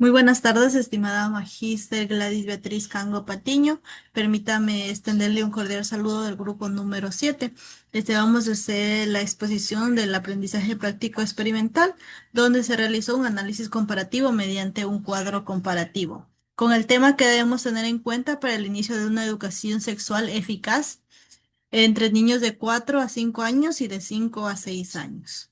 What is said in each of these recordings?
Muy buenas tardes, estimada Magíster Gladys Beatriz Cango Patiño. Permítame extenderle un cordial saludo del grupo número 7. Vamos a hacer la exposición del aprendizaje práctico experimental, donde se realizó un análisis comparativo mediante un cuadro comparativo, con el tema que debemos tener en cuenta para el inicio de una educación sexual eficaz entre niños de 4 a 5 años y de 5 a 6 años.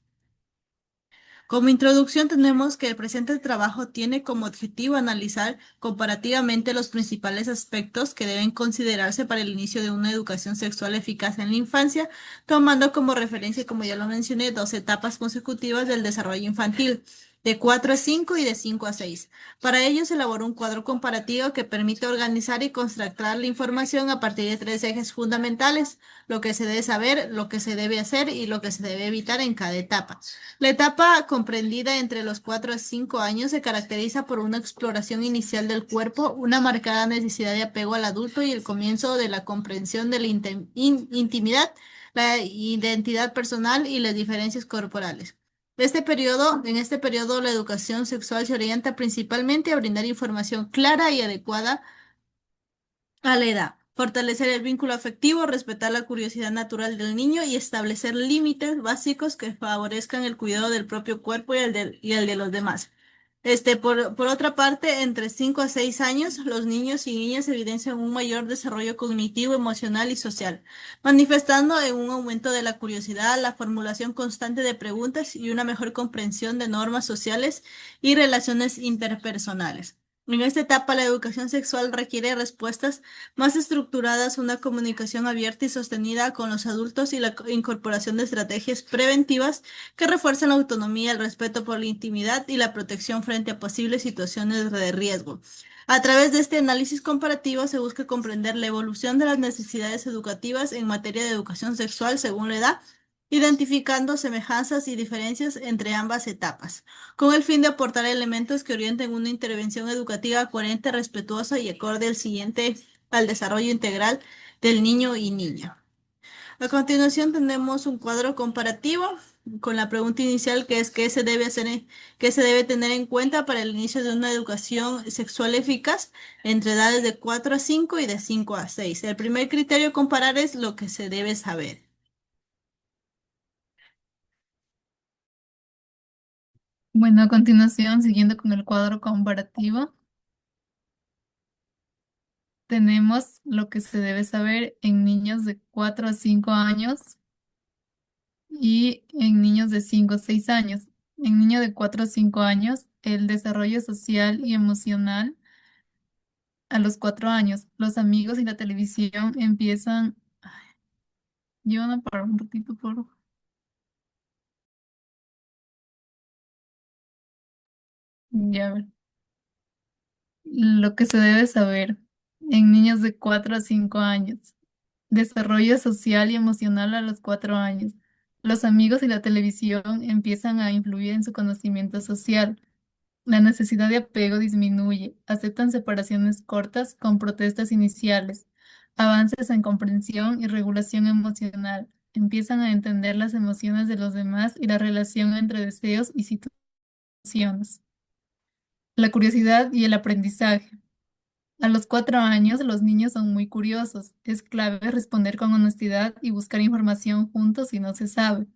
Como introducción tenemos que el presente trabajo tiene como objetivo analizar comparativamente los principales aspectos que deben considerarse para el inicio de una educación sexual eficaz en la infancia, tomando como referencia, como ya lo mencioné, dos etapas consecutivas del desarrollo infantil, de 4 a 5 y de 5 a 6. Para ello se elaboró un cuadro comparativo que permite organizar y contrastar la información a partir de tres ejes fundamentales: lo que se debe saber, lo que se debe hacer y lo que se debe evitar en cada etapa. La etapa comprendida entre los 4 a 5 años se caracteriza por una exploración inicial del cuerpo, una marcada necesidad de apego al adulto y el comienzo de la comprensión de la intimidad, la identidad personal y las diferencias corporales. En este periodo, la educación sexual se orienta principalmente a brindar información clara y adecuada a la edad, fortalecer el vínculo afectivo, respetar la curiosidad natural del niño y establecer límites básicos que favorezcan el cuidado del propio cuerpo y el de los demás. Por otra parte, entre 5 a 6 años, los niños y niñas evidencian un mayor desarrollo cognitivo, emocional y social, manifestando en un aumento de la curiosidad, la formulación constante de preguntas y una mejor comprensión de normas sociales y relaciones interpersonales. En esta etapa, la educación sexual requiere respuestas más estructuradas, una comunicación abierta y sostenida con los adultos y la incorporación de estrategias preventivas que refuerzan la autonomía, el respeto por la intimidad y la protección frente a posibles situaciones de riesgo. A través de este análisis comparativo se busca comprender la evolución de las necesidades educativas en materia de educación sexual según la edad, identificando semejanzas y diferencias entre ambas etapas, con el fin de aportar elementos que orienten una intervención educativa coherente, respetuosa y acorde al desarrollo integral del niño y niña. A continuación tenemos un cuadro comparativo con la pregunta inicial, que es qué se debe tener en cuenta para el inicio de una educación sexual eficaz entre edades de 4 a 5 y de 5 a 6. El primer criterio a comparar es lo que se debe saber. Bueno, a continuación, siguiendo con el cuadro comparativo, tenemos lo que se debe saber en niños de 4 a 5 años y en niños de 5 a 6 años. En niños de 4 a 5 años, el desarrollo social y emocional a los 4 años. Los amigos y la televisión empiezan... Yo no paro un ratito, por favor. Ya ver. Lo que se debe saber en niños de 4 a 5 años. Desarrollo social y emocional a los 4 años. Los amigos y la televisión empiezan a influir en su conocimiento social. La necesidad de apego disminuye. Aceptan separaciones cortas con protestas iniciales. Avances en comprensión y regulación emocional. Empiezan a entender las emociones de los demás y la relación entre deseos y situaciones. La curiosidad y el aprendizaje. A los 4 años, los niños son muy curiosos. Es clave responder con honestidad y buscar información juntos si no se sabe.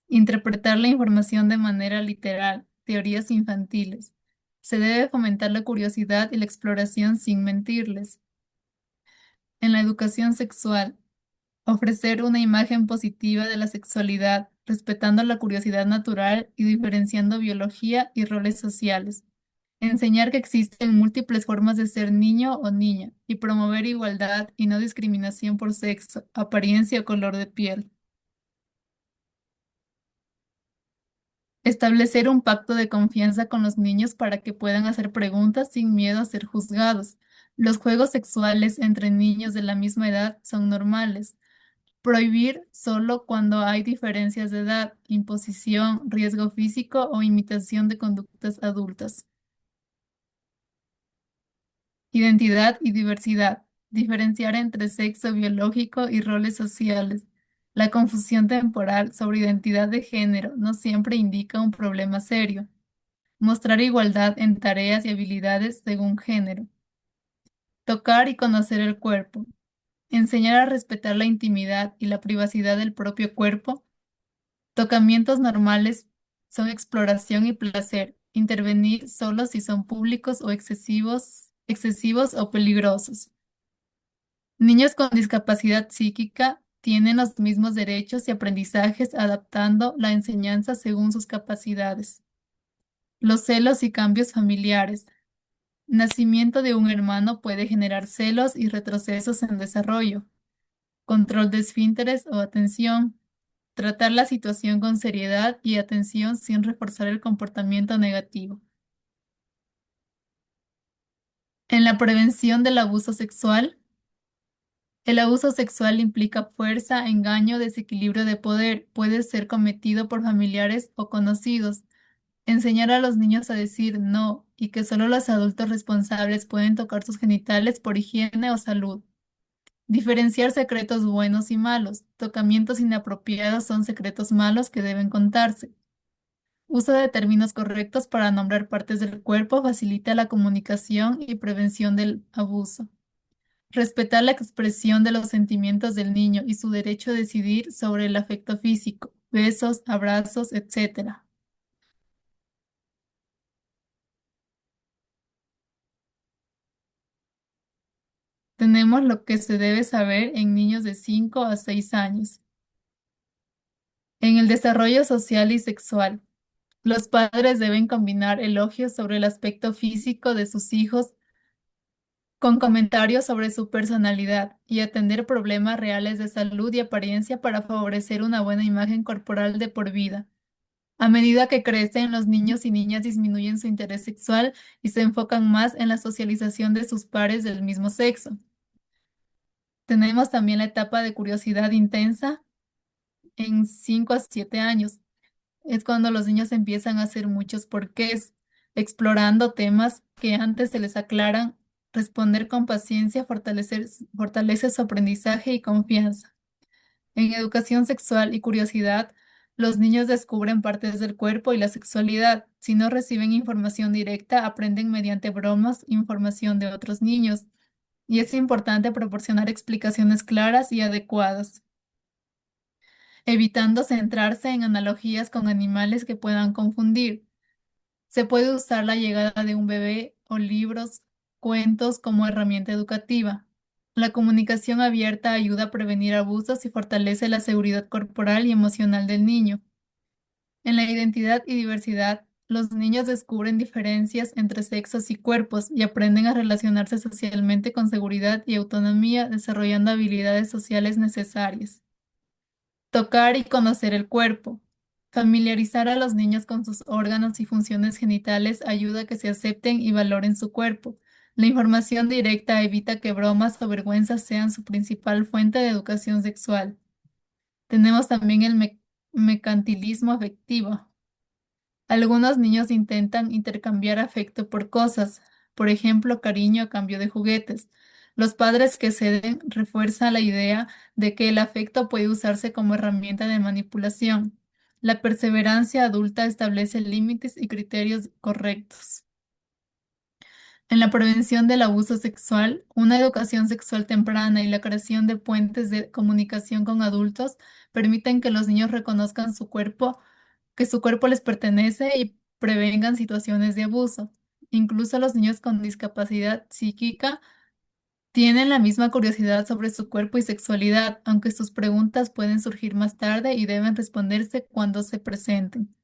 Interpretar la información de manera literal. Teorías infantiles. Se debe fomentar la curiosidad y la exploración sin mentirles. En la educación sexual, ofrecer una imagen positiva de la sexualidad, respetando la curiosidad natural y diferenciando biología y roles sociales. Enseñar que existen múltiples formas de ser niño o niña y promover igualdad y no discriminación por sexo, apariencia o color de piel. Establecer un pacto de confianza con los niños para que puedan hacer preguntas sin miedo a ser juzgados. Los juegos sexuales entre niños de la misma edad son normales. Prohibir solo cuando hay diferencias de edad, imposición, riesgo físico o imitación de conductas adultas. Identidad y diversidad. Diferenciar entre sexo biológico y roles sociales. La confusión temporal sobre identidad de género no siempre indica un problema serio. mostrar igualdad en tareas y habilidades según género, tocar y conocer el cuerpo, enseñar a respetar la intimidad y la privacidad del propio cuerpo. Tocamientos normales son exploración y placer. Intervenir solo si son públicos o excesivos o peligrosos. Niños con discapacidad psíquica tienen los mismos derechos y aprendizajes adaptando la enseñanza según sus capacidades. Los celos y cambios familiares. Nacimiento de un hermano puede generar celos y retrocesos en desarrollo. Control de esfínteres o atención. Tratar la situación con seriedad y atención sin reforzar el comportamiento negativo. En la prevención del abuso sexual, el abuso sexual implica fuerza, engaño, desequilibrio de poder, puede ser cometido por familiares o conocidos. Enseñar a los niños a decir no y que solo los adultos responsables pueden tocar sus genitales por higiene o salud. Diferenciar secretos buenos y malos. Tocamientos inapropiados son secretos malos que deben contarse. Uso de términos correctos para nombrar partes del cuerpo facilita la comunicación y prevención del abuso. Respetar la expresión de los sentimientos del niño y su derecho a decidir sobre el afecto físico, besos, abrazos, etc. Tenemos lo que se debe saber en niños de 5 a 6 años. En el desarrollo social y sexual, los padres deben combinar elogios sobre el aspecto físico de sus hijos con comentarios sobre su personalidad y atender problemas reales de salud y apariencia para favorecer una buena imagen corporal de por vida. A medida que crecen, los niños y niñas disminuyen su interés sexual y se enfocan más en la socialización de sus pares del mismo sexo. Tenemos también la etapa de curiosidad intensa en 5 a 7 años. Es cuando los niños empiezan a hacer muchos porqués, explorando temas que antes se les aclaran. Responder con paciencia fortalece su aprendizaje y confianza. En educación sexual y curiosidad, los niños descubren partes del cuerpo y la sexualidad. Si no reciben información directa, aprenden mediante bromas, información de otros niños. Y es importante proporcionar explicaciones claras y adecuadas, evitando centrarse en analogías con animales que puedan confundir. Se puede usar la llegada de un bebé o libros, cuentos como herramienta educativa. La comunicación abierta ayuda a prevenir abusos y fortalece la seguridad corporal y emocional del niño. En la identidad y diversidad, los niños descubren diferencias entre sexos y cuerpos y aprenden a relacionarse socialmente con seguridad y autonomía, desarrollando habilidades sociales necesarias. Tocar y conocer el cuerpo. Familiarizar a los niños con sus órganos y funciones genitales ayuda a que se acepten y valoren su cuerpo. La información directa evita que bromas o vergüenzas sean su principal fuente de educación sexual. Tenemos también el mercantilismo afectivo. Algunos niños intentan intercambiar afecto por cosas, por ejemplo, cariño a cambio de juguetes. Los padres que ceden refuerzan la idea de que el afecto puede usarse como herramienta de manipulación. La perseverancia adulta establece límites y criterios correctos. En la prevención del abuso sexual, una educación sexual temprana y la creación de puentes de comunicación con adultos permiten que los niños reconozcan su cuerpo, que su cuerpo les pertenece y prevengan situaciones de abuso. Incluso los niños con discapacidad psíquica tienen la misma curiosidad sobre su cuerpo y sexualidad, aunque sus preguntas pueden surgir más tarde y deben responderse cuando se presenten.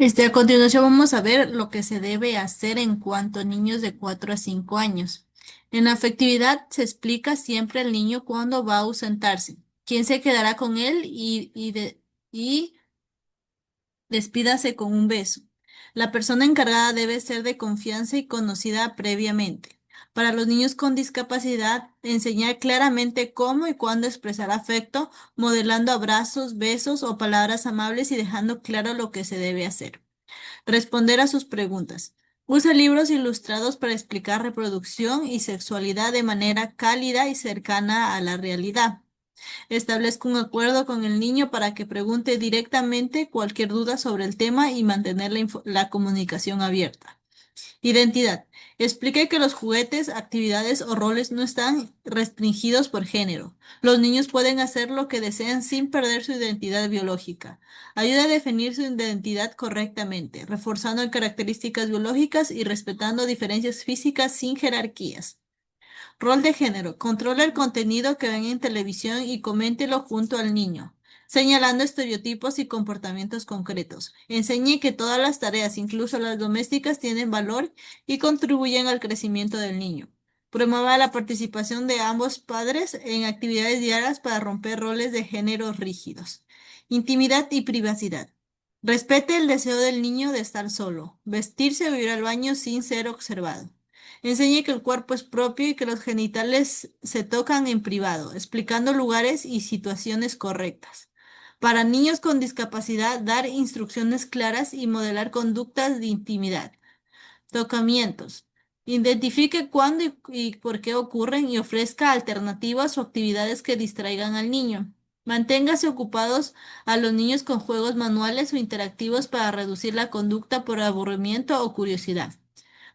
A continuación vamos a ver lo que se debe hacer en cuanto a niños de 4 a 5 años. En la afectividad se explica siempre al niño cuándo va a ausentarse, quién se quedará con él y despídase con un beso. La persona encargada debe ser de confianza y conocida previamente. Para los niños con discapacidad, enseñar claramente cómo y cuándo expresar afecto, modelando abrazos, besos o palabras amables y dejando claro lo que se debe hacer. Responder a sus preguntas. Usa libros ilustrados para explicar reproducción y sexualidad de manera cálida y cercana a la realidad. Establezca un acuerdo con el niño para que pregunte directamente cualquier duda sobre el tema y mantener la comunicación abierta. Identidad. Explique que los juguetes, actividades o roles no están restringidos por género. Los niños pueden hacer lo que desean sin perder su identidad biológica. Ayuda a definir su identidad correctamente, reforzando características biológicas y respetando diferencias físicas sin jerarquías. Rol de género. Controla el contenido que ven en televisión y coméntelo junto al niño, señalando estereotipos y comportamientos concretos. Enseñe que todas las tareas, incluso las domésticas, tienen valor y contribuyen al crecimiento del niño. Promueva la participación de ambos padres en actividades diarias para romper roles de género rígidos. Intimidad y privacidad. Respete el deseo del niño de estar solo, vestirse o ir al baño sin ser observado. Enseñe que el cuerpo es propio y que los genitales se tocan en privado, explicando lugares y situaciones correctas. Para niños con discapacidad, dar instrucciones claras y modelar conductas de intimidad. Tocamientos. Identifique cuándo y por qué ocurren y ofrezca alternativas o actividades que distraigan al niño. Manténgase ocupados a los niños con juegos manuales o interactivos para reducir la conducta por aburrimiento o curiosidad.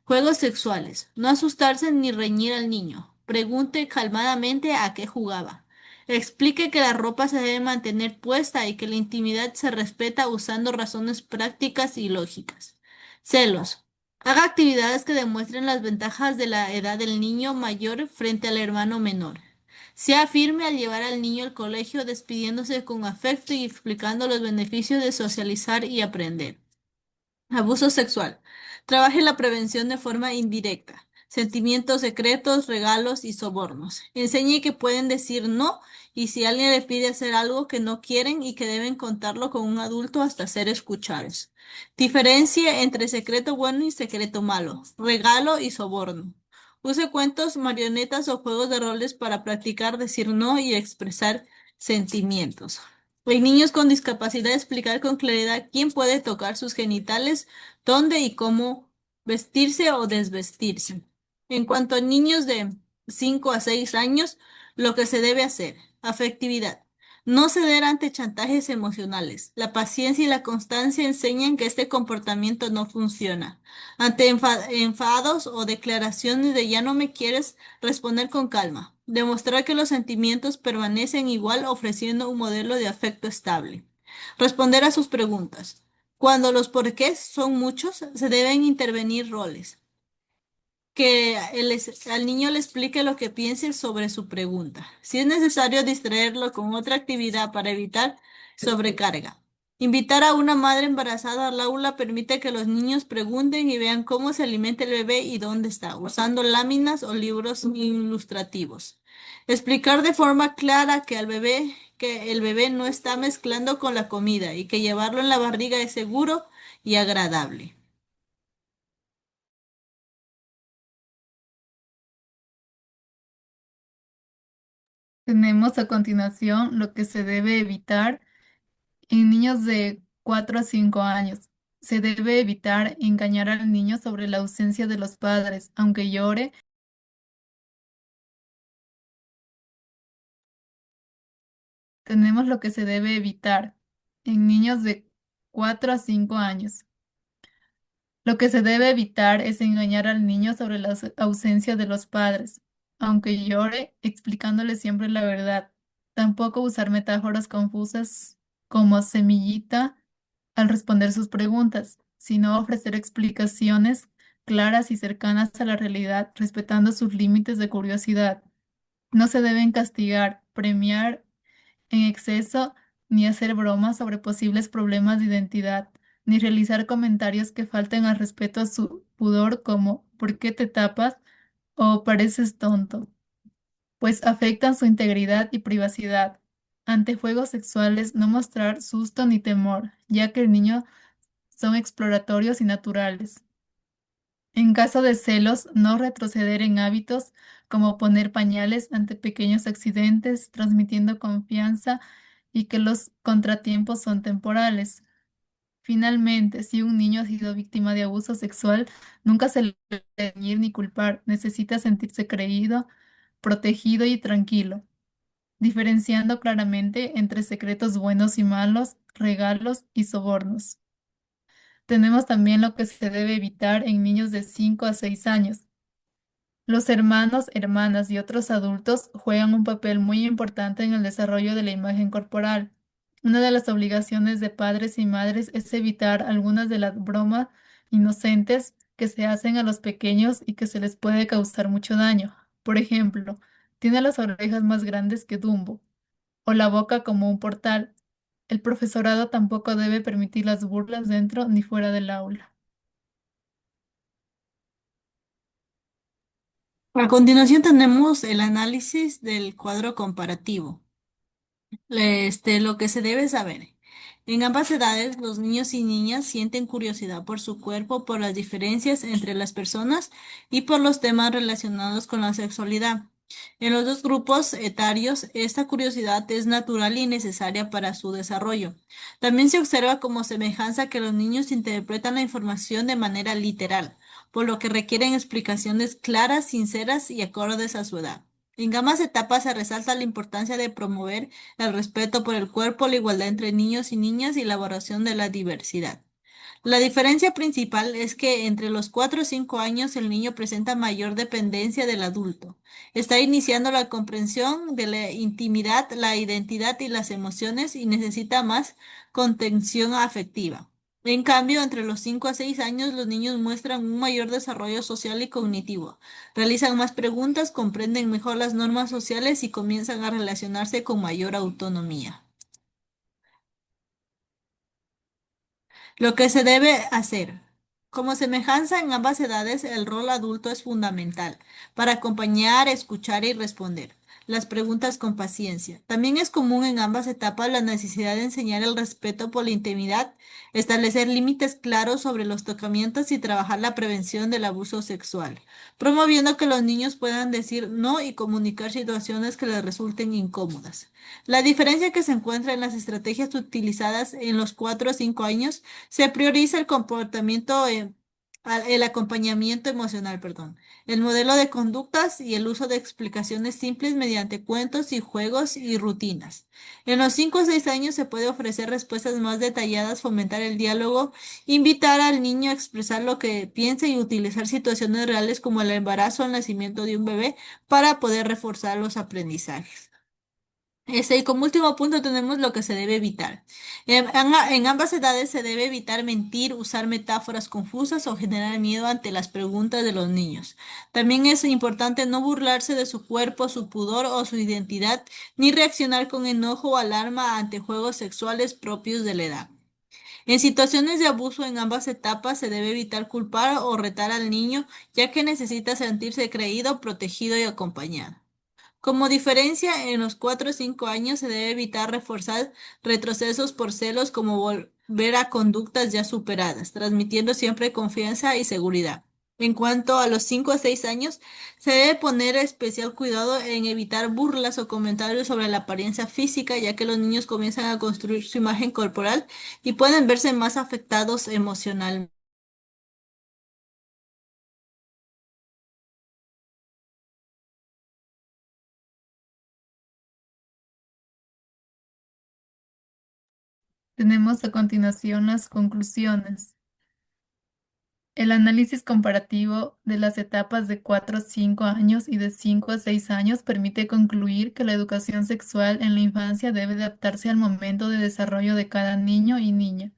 Juegos sexuales. No asustarse ni reñir al niño. Pregunte calmadamente a qué jugaba. Explique que la ropa se debe mantener puesta y que la intimidad se respeta usando razones prácticas y lógicas. Celos. Haga actividades que demuestren las ventajas de la edad del niño mayor frente al hermano menor. Sea firme al llevar al niño al colegio, despidiéndose con afecto y explicando los beneficios de socializar y aprender. Abuso sexual. Trabaje la prevención de forma indirecta. Sentimientos secretos, regalos y sobornos. Enseñe que pueden decir no y si alguien le pide hacer algo que no quieren y que deben contarlo con un adulto hasta ser escuchados. Diferencia entre secreto bueno y secreto malo. Regalo y soborno. Use cuentos, marionetas o juegos de roles para practicar decir no y expresar sentimientos. En niños con discapacidad, explicar con claridad quién puede tocar sus genitales, dónde y cómo vestirse o desvestirse. En cuanto a niños de 5 a 6 años, lo que se debe hacer. Afectividad. No ceder ante chantajes emocionales. La paciencia y la constancia enseñan que este comportamiento no funciona. Ante enfados o declaraciones de ya no me quieres, responder con calma. Demostrar que los sentimientos permanecen igual ofreciendo un modelo de afecto estable. Responder a sus preguntas. Cuando los porqués son muchos, se deben intervenir roles. Que al niño le explique lo que piense sobre su pregunta. Si es necesario distraerlo con otra actividad para evitar sobrecarga. Invitar a una madre embarazada al aula permite que los niños pregunten y vean cómo se alimenta el bebé y dónde está, usando láminas o libros ilustrativos. Explicar de forma clara que el bebé no está mezclando con la comida y que llevarlo en la barriga es seguro y agradable. Tenemos a continuación lo que se debe evitar en niños de 4 a 5 años. Se debe evitar engañar al niño sobre la ausencia de los padres, aunque llore. Tenemos lo que se debe evitar en niños de 4 a 5 años. Lo que se debe evitar es engañar al niño sobre la ausencia de los padres, aunque llore, explicándole siempre la verdad. Tampoco usar metáforas confusas como semillita al responder sus preguntas, sino ofrecer explicaciones claras y cercanas a la realidad, respetando sus límites de curiosidad. No se deben castigar, premiar en exceso, ni hacer bromas sobre posibles problemas de identidad, ni realizar comentarios que falten al respeto a su pudor como ¿por qué te tapas? O pareces tonto, pues afectan su integridad y privacidad. Ante juegos sexuales, no mostrar susto ni temor, ya que el niño son exploratorios y naturales. En caso de celos, no retroceder en hábitos como poner pañales ante pequeños accidentes, transmitiendo confianza y que los contratiempos son temporales. Finalmente, si un niño ha sido víctima de abuso sexual, nunca se le debe reñir ni culpar, necesita sentirse creído, protegido y tranquilo. diferenciando claramente entre secretos buenos y malos, regalos y sobornos. Tenemos también lo que se debe evitar en niños de 5 a 6 años. Los hermanos, hermanas y otros adultos juegan un papel muy importante en el desarrollo de la imagen corporal. Una de las obligaciones de padres y madres es evitar algunas de las bromas inocentes que se hacen a los pequeños y que se les puede causar mucho daño. Por ejemplo, tiene las orejas más grandes que Dumbo o la boca como un portal. El profesorado tampoco debe permitir las burlas dentro ni fuera del aula. A continuación tenemos el análisis del cuadro comparativo. Lo que se debe saber. En ambas edades, los niños y niñas sienten curiosidad por su cuerpo, por las diferencias entre las personas y por los temas relacionados con la sexualidad. En los dos grupos etarios, esta curiosidad es natural y necesaria para su desarrollo. También se observa como semejanza que los niños interpretan la información de manera literal, por lo que requieren explicaciones claras, sinceras y acordes a su edad. En ambas etapas se resalta la importancia de promover el respeto por el cuerpo, la igualdad entre niños y niñas y la elaboración de la diversidad. La diferencia principal es que entre los 4 y 5 años el niño presenta mayor dependencia del adulto. Está iniciando la comprensión de la intimidad, la identidad y las emociones y necesita más contención afectiva. En cambio, entre los 5 a 6 años los niños muestran un mayor desarrollo social y cognitivo. Realizan más preguntas, comprenden mejor las normas sociales y comienzan a relacionarse con mayor autonomía. Lo que se debe hacer. Como semejanza en ambas edades, el rol adulto es fundamental para acompañar, escuchar y responder las preguntas con paciencia. También es común en ambas etapas la necesidad de enseñar el respeto por la intimidad, establecer límites claros sobre los tocamientos y trabajar la prevención del abuso sexual, promoviendo que los niños puedan decir no y comunicar situaciones que les resulten incómodas. La diferencia que se encuentra en las estrategias utilizadas en los 4 o 5 años se prioriza el comportamiento, el acompañamiento emocional, perdón, el modelo de conductas y el uso de explicaciones simples mediante cuentos y juegos y rutinas. En los 5 o 6 años se puede ofrecer respuestas más detalladas, fomentar el diálogo, invitar al niño a expresar lo que piensa y utilizar situaciones reales como el embarazo o el nacimiento de un bebé para poder reforzar los aprendizajes. Y como último punto tenemos lo que se debe evitar. En ambas edades se debe evitar mentir, usar metáforas confusas o generar miedo ante las preguntas de los niños. También es importante no burlarse de su cuerpo, su pudor o su identidad, ni reaccionar con enojo o alarma ante juegos sexuales propios de la edad. En situaciones de abuso en ambas etapas se debe evitar culpar o retar al niño, ya que necesita sentirse creído, protegido y acompañado. Como diferencia, en los 4 o 5 años se debe evitar reforzar retrocesos por celos como volver a conductas ya superadas, transmitiendo siempre confianza y seguridad. En cuanto a los 5 a 6 años, se debe poner especial cuidado en evitar burlas o comentarios sobre la apariencia física, ya que los niños comienzan a construir su imagen corporal y pueden verse más afectados emocionalmente. Tenemos a continuación las conclusiones. El análisis comparativo de las etapas de 4 a 5 años y de 5 a 6 años permite concluir que la educación sexual en la infancia debe adaptarse al momento de desarrollo de cada niño y niña,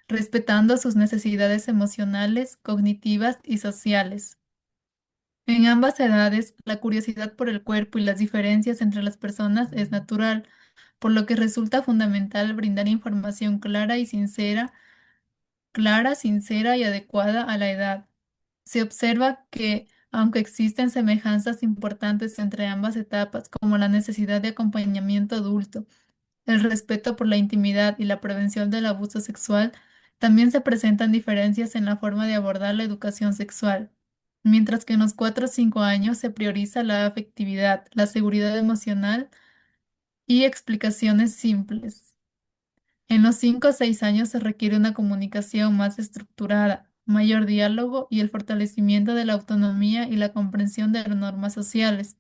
respetando sus necesidades emocionales, cognitivas y sociales. En ambas edades, la curiosidad por el cuerpo y las diferencias entre las personas es natural, por lo que resulta fundamental brindar información clara, sincera y adecuada a la edad. Se observa que, aunque existen semejanzas importantes entre ambas etapas, como la necesidad de acompañamiento adulto, el respeto por la intimidad y la prevención del abuso sexual, también se presentan diferencias en la forma de abordar la educación sexual. Mientras que en los 4 o 5 años se prioriza la afectividad, la seguridad emocional y explicaciones simples. En los 5 o 6 años se requiere una comunicación más estructurada, mayor diálogo y el fortalecimiento de la autonomía y la comprensión de las normas sociales.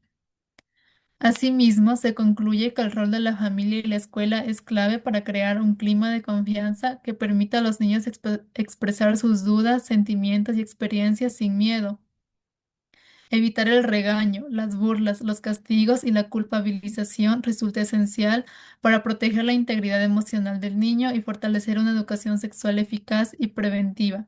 Asimismo, se concluye que el rol de la familia y la escuela es clave para crear un clima de confianza que permita a los niños expresar sus dudas, sentimientos y experiencias sin miedo. Evitar el regaño, las burlas, los castigos y la culpabilización resulta esencial para proteger la integridad emocional del niño y fortalecer una educación sexual eficaz y preventiva.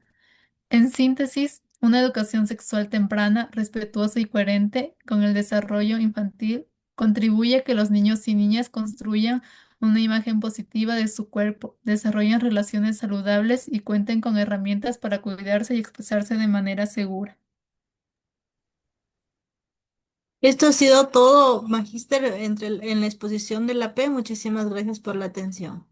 En síntesis, una educación sexual temprana, respetuosa y coherente con el desarrollo infantil contribuye a que los niños y niñas construyan una imagen positiva de su cuerpo, desarrollen relaciones saludables y cuenten con herramientas para cuidarse y expresarse de manera segura. Esto ha sido todo, Magíster, en la exposición de la P. Muchísimas gracias por la atención.